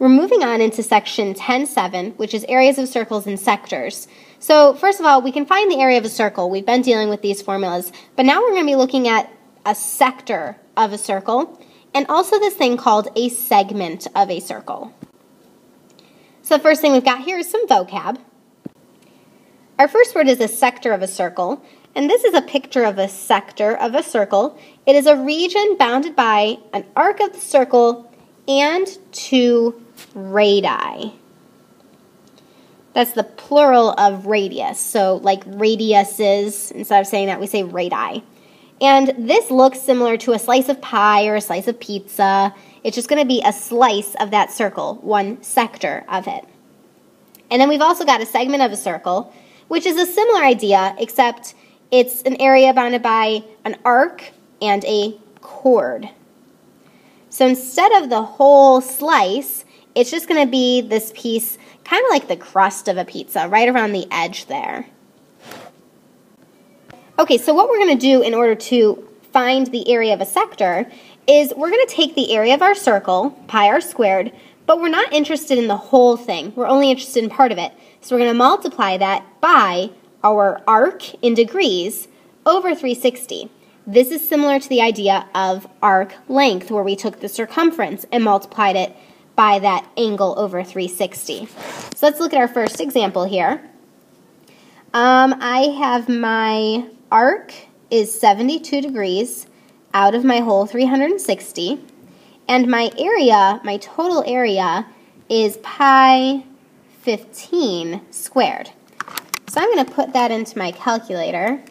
We're moving on into section 10.7, which is areas of circles and sectors. So first of all, we can find the area of a circle. We've been dealing with these formulas, but now we're going to be looking at a sector of a circle and also this thing called a segment of a circle. So the first thing we've got here is some vocab. Our first word is a sector of a circle, and this is a picture of a sector of a circle. It is a region bounded by an arc of the circle and two radii. That's the plural of radius, so like radiuses, instead of saying that we say radii. And this looks similar to a slice of pie or a slice of pizza. It's just going to be a slice of that circle, one sector of it. And then we've also got a segment of a circle, which is a similar idea, except it's an area bounded by an arc and a chord. So instead of the whole slice, it's just going to be this piece, kind of like the crust of a pizza, right around the edge there. Okay, so what we're going to do in order to find the area of a sector is we're going to take the area of our circle, pi r squared, but we're not interested in the whole thing. We're only interested in part of it. So we're going to multiply that by our arc in degrees over 360. This is similar to the idea of arc length, where we took the circumference and multiplied it by that angle over 360. So let's look at our first example here. I have my arc is 72 degrees out of my whole 360, and my area, my total area, is pi 15 squared. So I'm going to put that into my calculator.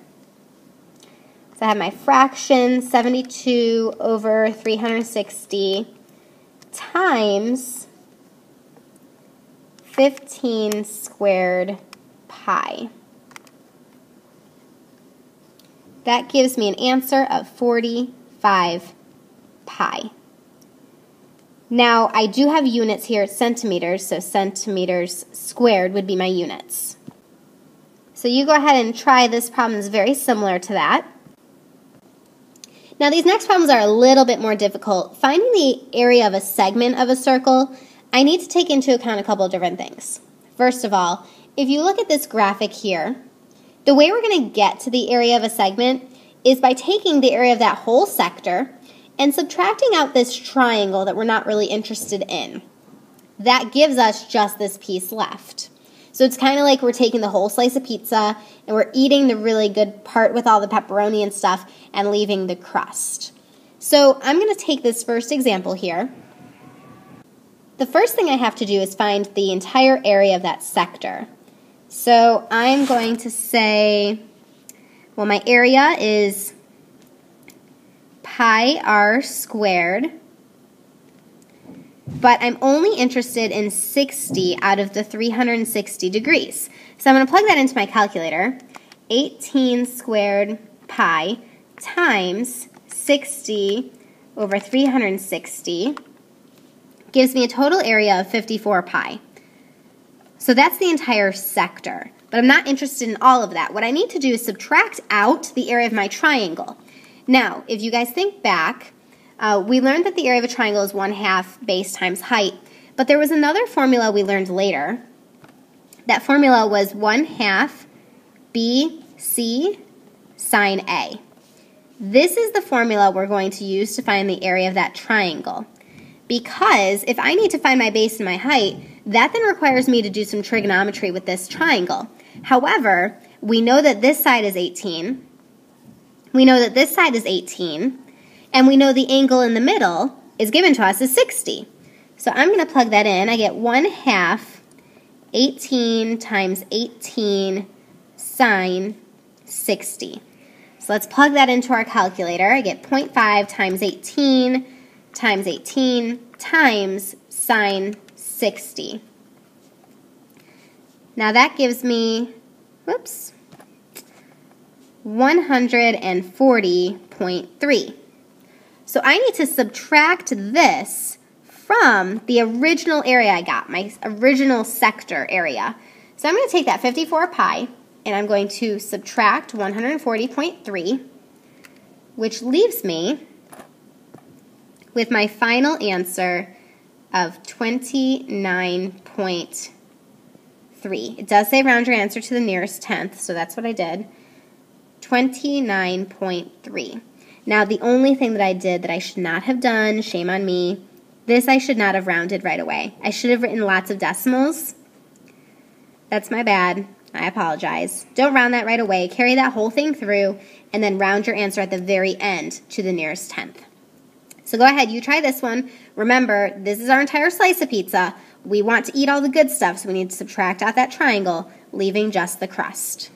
So I have my fraction, 72 over 360 times 15 squared pi. That gives me an answer of 45 pi. Now, I do have units here, centimeters, so centimeters squared would be my units. So you go ahead and try this problem. It's very similar to that. Now, these next problems are a little bit more difficult. Finding the area of a segment of a circle, I need to take into account a couple of different things. First of all, if you look at this graphic here, the way we're going to get to the area of a segment is by taking the area of that whole sector and subtracting out this triangle that we're not really interested in. That gives us just this piece left. So it's kind of like we're taking the whole slice of pizza and we're eating the really good part with all the pepperoni and stuff and leaving the crust. So I'm going to take this first example here. The first thing I have to do is find the entire area of that sector. So I'm going to say, well, my area is pi r squared, but I'm only interested in 60 out of the 360 degrees. So I'm going to plug that into my calculator. 18 squared pi times 60 over 360 gives me a total area of 54 pi. So that's the entire sector, but I'm not interested in all of that. What I need to do is subtract out the area of my triangle. Now, if you guys think back, we learned that the area of a triangle is 1/2 base times height, but there was another formula we learned later. That formula was 1/2 BC sine A. This is the formula we're going to use to find the area of that triangle. Because if I need to find my base and my height, that then requires me to do some trigonometry with this triangle. However, we know that this side is 18. We know that this side is 18. And we know the angle in the middle is given to us as 60. So I'm going to plug that in. I get 1/2 18 times 18 sine 60. So let's plug that into our calculator. I get 0.5 times 18 times 18 times sine 60. Now that gives me, 140.3. So I need to subtract this from the original area I got, my original sector area. So I'm going to take that 54 pi and I'm going to subtract 140.3, which leaves me with my final answer of 29.3. It does say round your answer to the nearest tenth, so that's what I did. 29.3. Now, the only thing that I did that I should not have done, shame on me, this I should not have rounded right away. I should have written lots of decimals. That's my bad. I apologize. Don't round that right away. Carry that whole thing through, and then round your answer at the very end to the nearest tenth. So go ahead, you try this one. Remember, this is our entire slice of pizza. We want to eat all the good stuff, so we need to subtract out that triangle, leaving just the crust.